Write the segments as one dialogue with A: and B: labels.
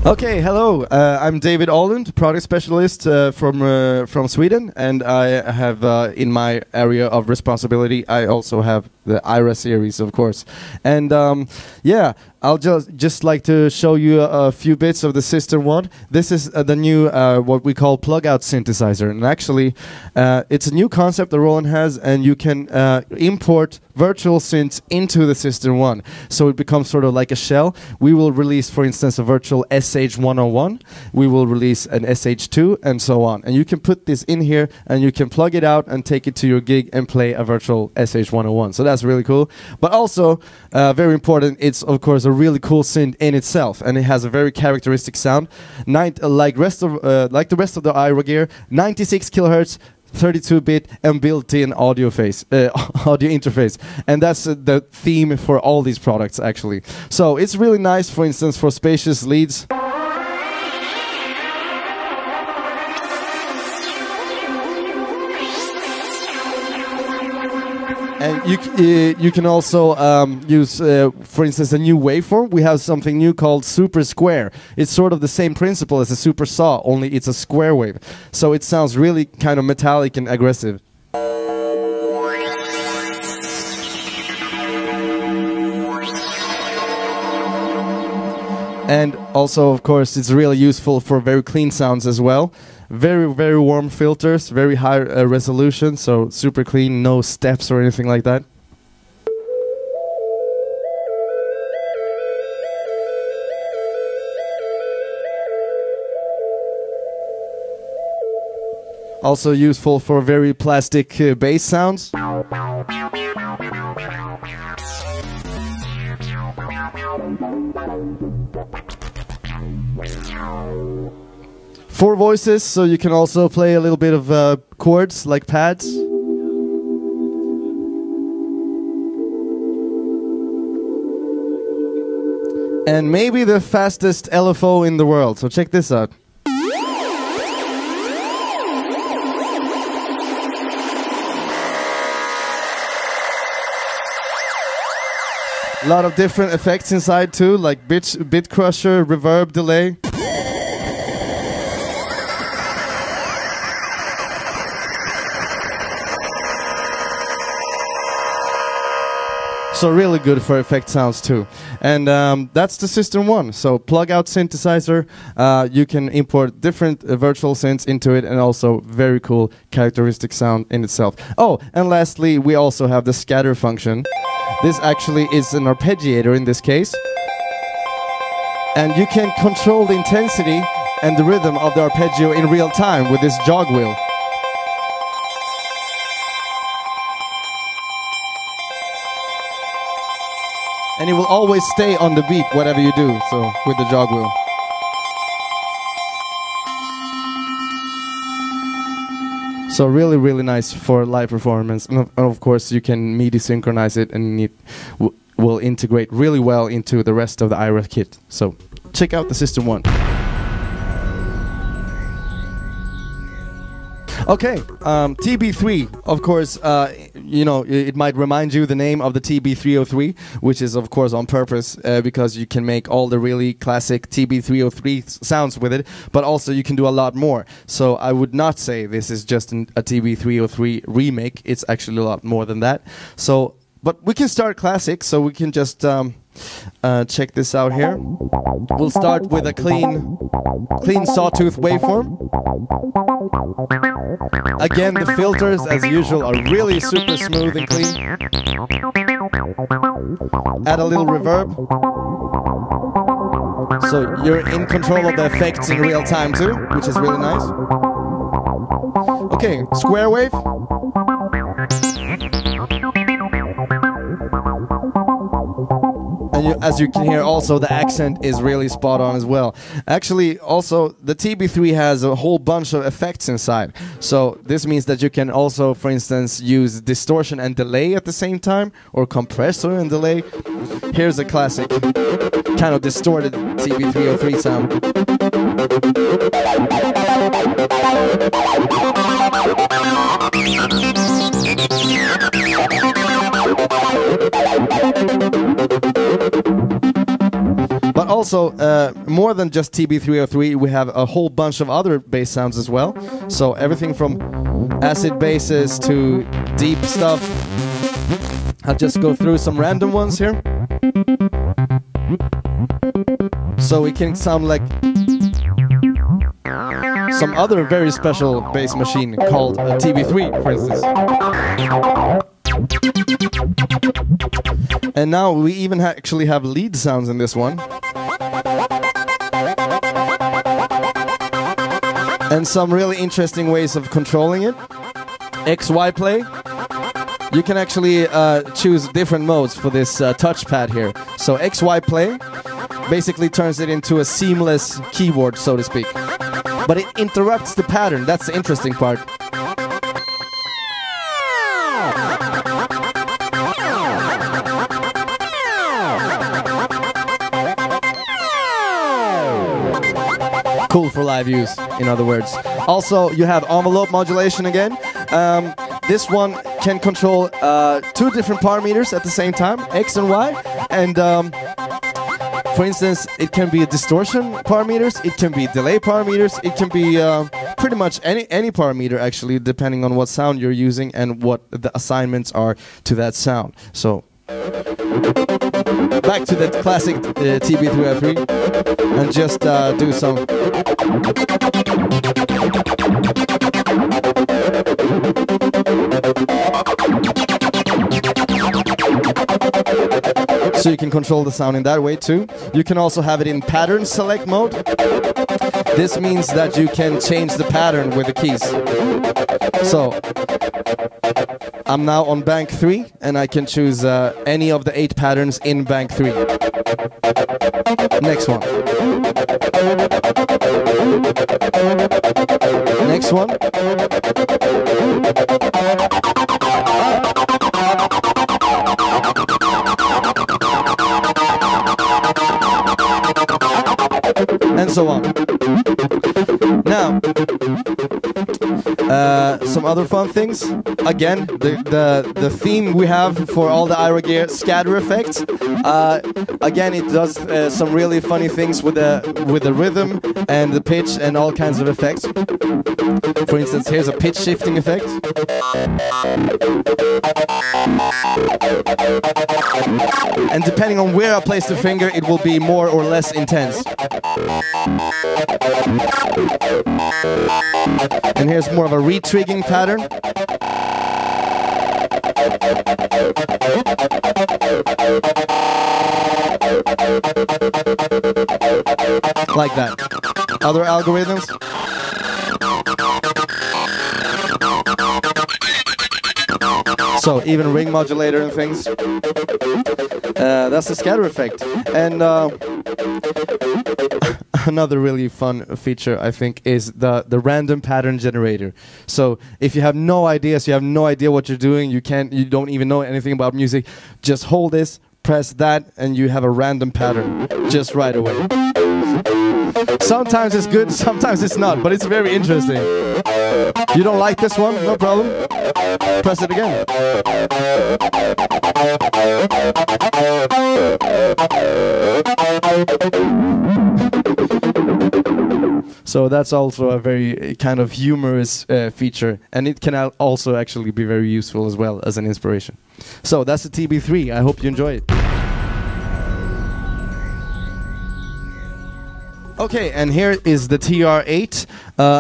A: Okay, hello. I'm David Åhlund, product specialist from Sweden, and I have in my area of responsibility, I also have the AIRA series, of course. And yeah, I'll just like to show you a few bits of the System 1. This is the new what we call plug-out synthesizer, and actually it's a new concept that Roland has, and you can import virtual synths into the System 1, so it becomes sort of like a shell. We will release, for instance, a virtual SH101, we will release an SH2, and so on. And you can put this in here, and you can plug it out and take it to your gig and play a virtual SH101. So that's really cool. But also, very important, it's of course a really cool synth in itself, and it has a very characteristic sound. Like the rest of the AIRA gear, 96 kilohertz, 32-bit and built-in audio interface, and that's the theme for all these products actually. So it's really nice, for instance, for spacious leads. And you can also use, for instance, a new waveform. We have something new called Super Square. It's sort of the same principle as a Super Saw, only it's a square wave. So it sounds really kind of metallic and aggressive. And also, of course, it's really useful for very clean sounds as well. Very, very warm filters, very high resolution, so super clean, no steps or anything like that. Also useful for very plastic bass sounds. 4 voices, so you can also play a little bit of chords like pads. And maybe the fastest LFO in the world, so check this out. A lot of different effects inside too, like bit crusher, reverb, delay. So really good for effect sounds too. And that's the System 1. So plug-out synthesizer, you can import different virtual synths into it, and also very cool characteristic sound in itself. Oh, and lastly, we also have the scatter function. This actually is an arpeggiator in this case. And you can control the intensity and the rhythm of the arpeggio in real time with this jog wheel. And it will always stay on the beat, whatever you do, so with the jog wheel. So really, really nice for live performance. And of course, you can MIDI synchronize it, and it will integrate really well into the rest of the AIRA kit. So check out the System 1. Okay, TB3, of course, you know, it might remind you the name of the TB303, which is of course on purpose, because you can make all the really classic TB303 sounds with it, but also you can do a lot more. So I would not say this is just a TB303 remake, it's actually a lot more than that. So, but we can start classic, so we can just check this out here. We'll start with a clean sawtooth waveform. Again, the filters, as usual, are really super smooth and clean. Add a little reverb. So you're in control of the effects in real time too, which is really nice. Okay, square wave. And as you can hear, also the accent is really spot on as well. Actually, also the TB3 has a whole bunch of effects inside. So this means that you can also, for instance, use distortion and delay at the same time, or compressor and delay. Here's a classic, kind of distorted TB303 sound. also, more than just TB303, we have a whole bunch of other bass sounds as well. So everything from acid basses to deep stuff. I'll just go through some random ones here. So it can sound like some other very special bass machine called a TB3, for instance. And now we even actually have lead sounds in this one. And some really interesting ways of controlling it. XY play. You can actually choose different modes for this touchpad here. So XY play basically turns it into a seamless keyboard, so to speak. But it interrupts the pattern, that's the interesting part. Cool for live use, in other words. Also, you have envelope modulation again. This one can control 2 different power meters at the same time, X and Y. And for instance, it can be distortion power meters, it can be delay power meters, it can be pretty much any power meter actually, depending on what sound you're using and what the assignments are to that sound. So back to the classic TB303 and just do some. So you can control the sound in that way too. You can also have it in pattern select mode. This means that you can change the pattern with the keys. So I'm now on bank 3 and I can choose any of the 8 patterns in bank 3. Next one. Next one. And so on. Now, some other fun things. Again, the theme we have for all the AIRA gear, scatter effects. Again, it does some really funny things with the rhythm and the pitch and all kinds of effects. For instance, here's a pitch shifting effect. And depending on where I place the finger, it will be more or less intense. And here's more of a re-trigging pattern. Like that. Other algorithms. So even ring modulator and things. That's the scatter effect. And another really fun feature, I think, is the random pattern generator. So if you have no ideas, you have no idea what you're doing, you don't even know anything about music, just hold this, press that, and you have a random pattern just right away. Sometimes it's good, sometimes it's not, but it's very interesting. You don't like this one? No problem. Press it again. So that's also a very kind of humorous feature, and it can also actually be very useful as well as an inspiration. So that's the TB3. I hope you enjoy it. Okay, and here is the TR-8.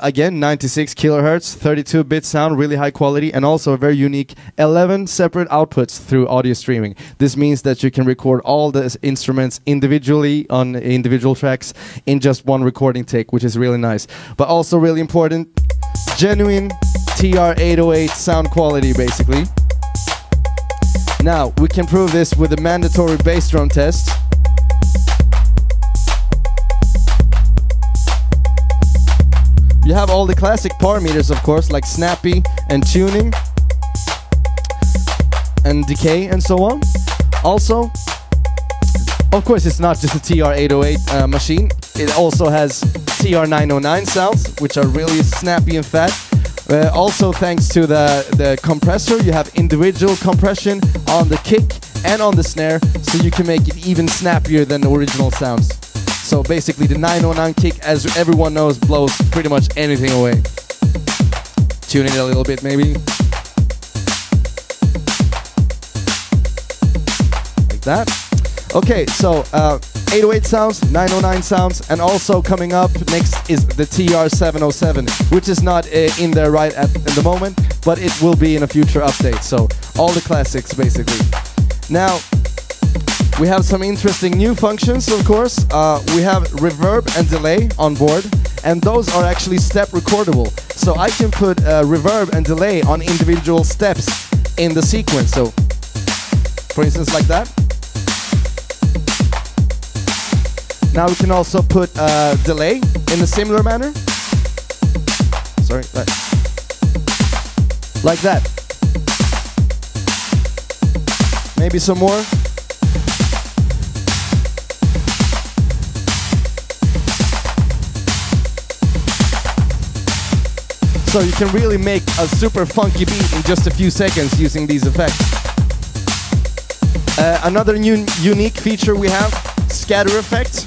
A: Again, 96 kilohertz, 32-bit sound, really high quality, and also a very unique 11 separate outputs through audio streaming. This means that you can record all the instruments individually on individual tracks in just one recording take, which is really nice. But also really important, genuine TR-808 sound quality, basically. Now, we can prove this with a mandatory bass drum test. You have all the classic power meters, of course, like snappy and tuning and decay and so on. Also, of course, it's not just a TR-808 machine. It also has TR-909 sounds, which are really snappy and fat. Also, thanks to the compressor, you have individual compression on the kick and on the snare, so you can make it even snappier than the original sounds. So basically the 909 kick, as everyone knows, blows pretty much anything away. Tune it a little bit maybe. Like that. Okay, so 808 sounds, 909 sounds, and also coming up next is the TR-707, which is not in there right at the moment, but it will be in a future update. So all the classics basically. Now we have some interesting new functions, of course. We have reverb and delay on board, and those are actually step recordable. So I can put reverb and delay on individual steps in the sequence. So for instance, like that. Now we can also put delay in a similar manner. Sorry, like that. Maybe some more. So you can really make a super funky beat in just a few seconds using these effects. Another unique feature we have, scatter effect.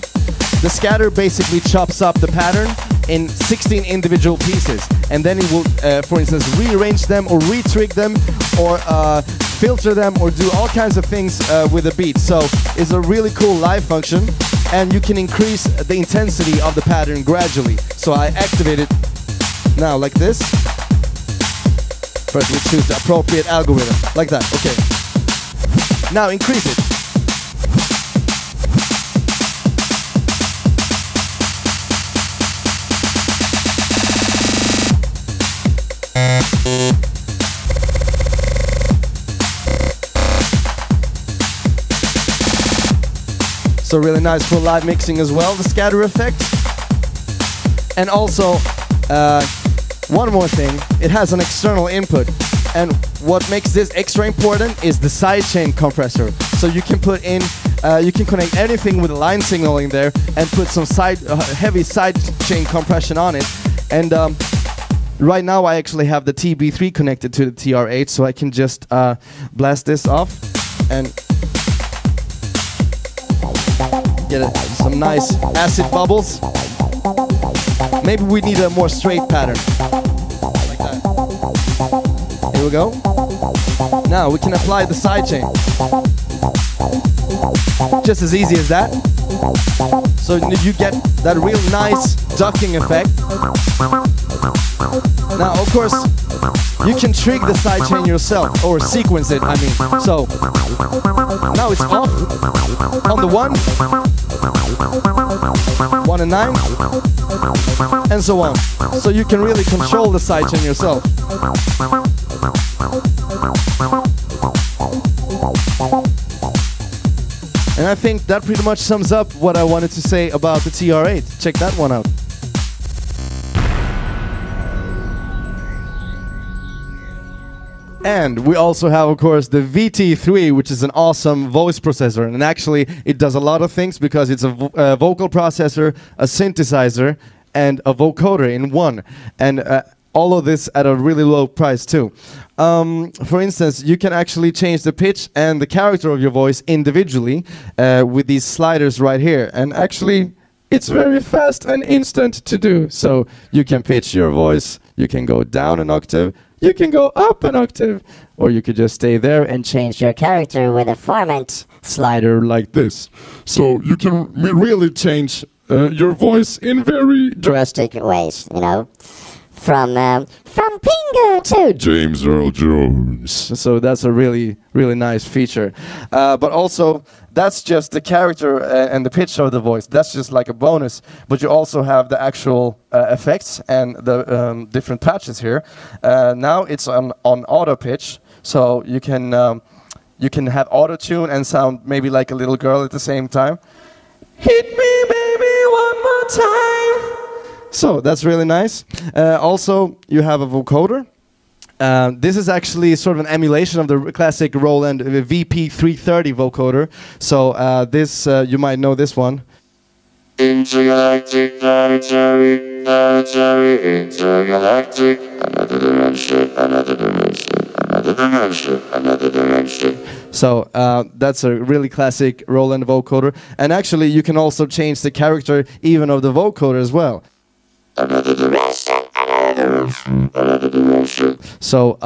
A: The scatter basically chops up the pattern in 16 individual pieces, and then it will, for instance, rearrange them or retrig them or filter them or do all kinds of things with the beat. So it's a really cool live function, and you can increase the intensity of the pattern gradually. So I activate it now like this. First we choose the appropriate algorithm, like that, okay. Now increase it. So really nice for live mixing as well, the scatter effect. And also, one more thing, it has an external input. And what makes this extra important is the sidechain compressor. So you can put in, you can connect anything with line signaling there and put some heavy sidechain compression on it. And right now I actually have the TB3 connected to the TR-8, so I can just blast this off and get some nice acid bubbles. Maybe we need a more straight pattern. Like that. Here we go. Now we can apply the sidechain. Just as easy as that. So you get that real nice ducking effect. Now, of course, you can trig the sidechain yourself, or sequence it, I mean. So, now it's off on the 1 and 9, and so on. So you can really control the sidechain yourself. And I think that pretty much sums up what I wanted to say about the TR-8. Check that one out. And we also have, of course, the VT3, which is an awesome voice processor. And actually, it does a lot of things because it's a vocal processor, a synthesizer, and a vocoder in one. And all of this at a really low price, too. For instance, you can actually change the pitch and the character of your voice individually with these sliders right here. And actually, it's very fast and instant to do. So you can pitch your voice, you can go down an octave, you can go up an octave, or you could just stay there and change your character with a format slider like this. So you can really change your voice in very drastic ways, you know. From Pingo to James Earl Jones. So that's a really, really nice feature. But also, that's just the character and the pitch of the voice. That's just like a bonus. But you also have the actual effects and the different patches here. Now it's on auto pitch, so you can have auto tune and sound maybe like a little girl at the same time. Hit me, baby, one more time. So that's really nice. Also, you have a vocoder. This is actually sort of an emulation of the classic Roland VP330 vocoder. So this, you might know this one. Intergalactic, planetary, intergalactic, another dimension, another dimension, another dimension, another dimension. So that's a really classic Roland vocoder. And actually, you can also change the character even of the vocoder as well.
B: Another direction, another direction.
A: So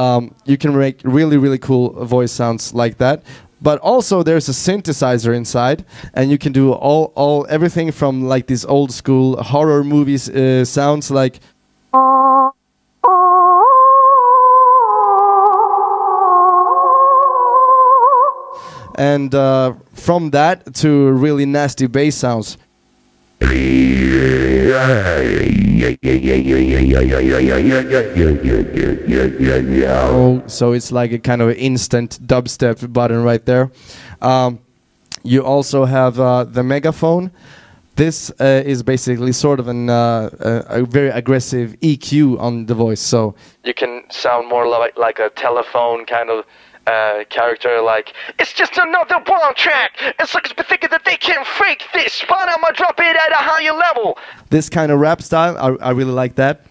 A: you can make really, really cool voice sounds like that. But also there's a synthesizer inside, and you can do everything from like these old school horror movies sounds like. And from that to really nasty bass sounds. Oh, so it's like a kind of instant dubstep button right there. You also have the Megaphone. This is basically sort of a very aggressive EQ on the voice, so you can sound more like a telephone kind of character, like, it's just another one track. It's like it's thinking that they can fake this, but I'ma drop it at a higher level. This kind of rap style, I really like that.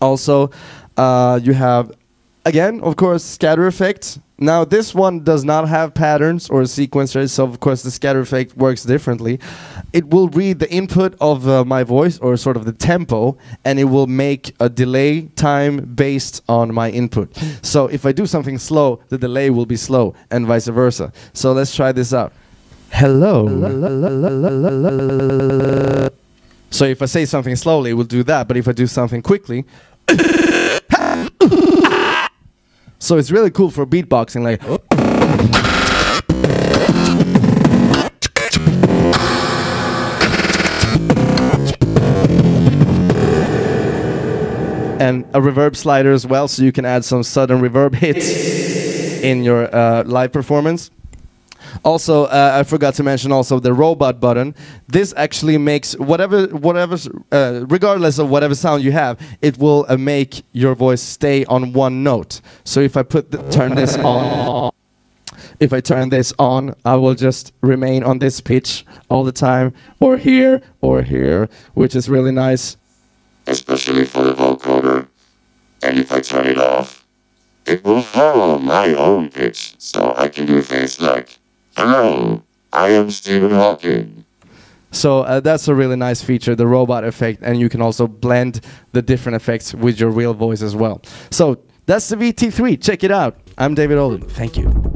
A: Also, you have, again, of course, scatter effects. Now, this one does not have patterns or sequencers, so of course the scatter effect works differently. It will read the input of my voice, or sort of the tempo, and it will make a delay time based on my input. So if I do something slow, the delay will be slow, and vice versa. So let's try this out. Hello. So if I say something slowly, it will do that, but if I do something quickly... So it's really cool for beatboxing, like. And a reverb slider as well, so you can add some sudden reverb hits in your live performance. Also, I forgot to mention also the robot button. This actually makes regardless of whatever sound you have, it will make your voice stay on one note. So if I turn this on, if I turn this on, I will just remain on this pitch all the time, or here, which is really nice.
B: Especially for the vocoder. And if I turn it off, it will follow my own pitch, so I can do things like, hello, I am Stephen Hawking.
A: So that's a really nice feature, the robot effect, and you can also blend the different effects with your real voice as well. So that's the VT3. Check it out. I'm David Olin. Thank you.